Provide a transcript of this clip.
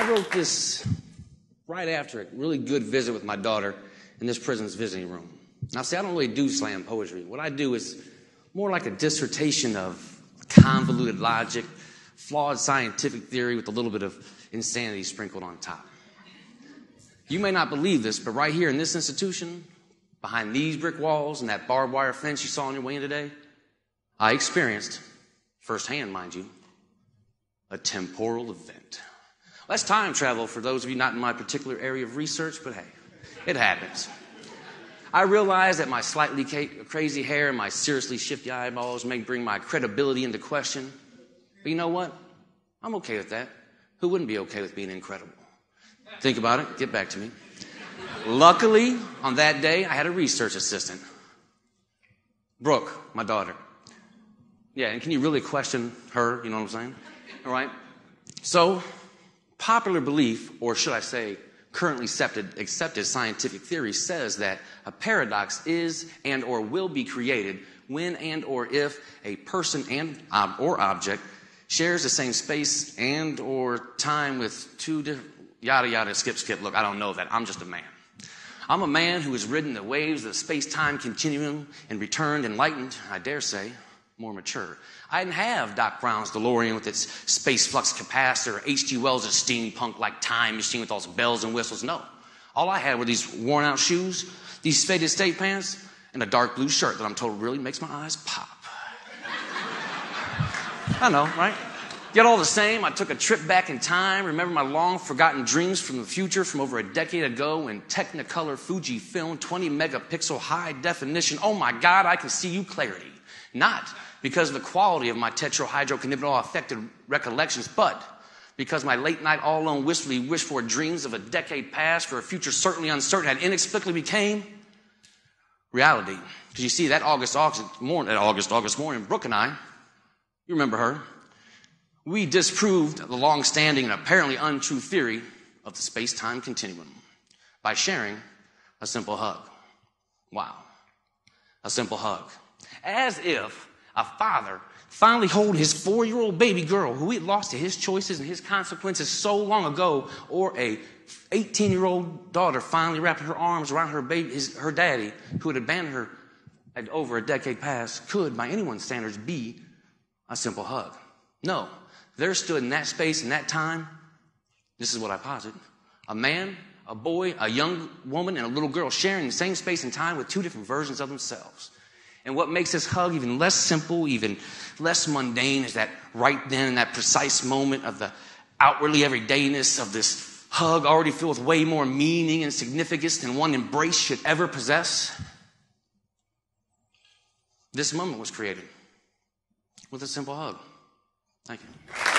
I wrote this right after a really good visit with my daughter in this prison's visiting room. Now, see, I don't really do slam poetry. What I do is more like a dissertation of convoluted logic, flawed scientific theory with a little bit of insanity sprinkled on top. You may not believe this, but right here in this institution, behind these brick walls and that barbed wire fence you saw on your way in today, I experienced, firsthand, mind you, a temporal event. Well, that's time travel for those of you not in my particular area of research, but hey, it happens. I realize that my slightly crazy hair and my seriously shifty eyeballs may bring my credibility into question. But you know what? I'm okay with that. Who wouldn't be okay with being incredible? Think about it. Get back to me. Luckily, on that day, I had a research assistant. Brooke, my daughter. Yeah, and can you really question her? You know what I'm saying? All right? So, popular belief, or should I say, currently accepted scientific theory says that a paradox is and or will be created when and or if a person and or object shares the same space and or time with two different, yada, yada, skip. Look, I don't know that. I'm just a man. I'm a man who has ridden the waves of the space-time continuum and returned enlightened, I dare say, more mature. I didn't have Doc Brown's DeLorean with its space flux capacitor, H.G. Wells' steampunk-like time machine with all its bells and whistles. No. All I had were these worn-out shoes, these faded state pants, and a dark blue shirt that I'm told really makes my eyes pop. I know, right? Yet all the same, I took a trip back in time, remember my long-forgotten dreams from the future from over a decade ago when Technicolor Fujifilm 20-megapixel high definition. Oh my God, I can see you clarity. Not because of the quality of my tetrahydrocannabinol affected recollections, but because my late night all alone wistfully wished for dreams of a decade past for a future certainly uncertain had inexplicably became reality. Because you see, that August morning, Brooke and I, you remember her, we disproved the long-standing and apparently untrue theory of the space-time continuum by sharing a simple hug. Wow. A simple hug. As if a father finally holding his 4-year-old baby girl who he lost to his choices and his consequences so long ago, or a 18-year-old daughter finally wrapping her arms around her daddy who had abandoned her at over a decade past, could, by anyone's standards, be a simple hug. No. There stood in that space, in that time, this is what I posit, a man, a boy, a young woman, and a little girl sharing the same space and time with two different versions of themselves. And what makes this hug even less simple, even less mundane, is that right then in that precise moment of the outwardly everydayness of this hug already filled with way more meaning and significance than one embrace should ever possess. This moment was created with a simple hug. Thank you.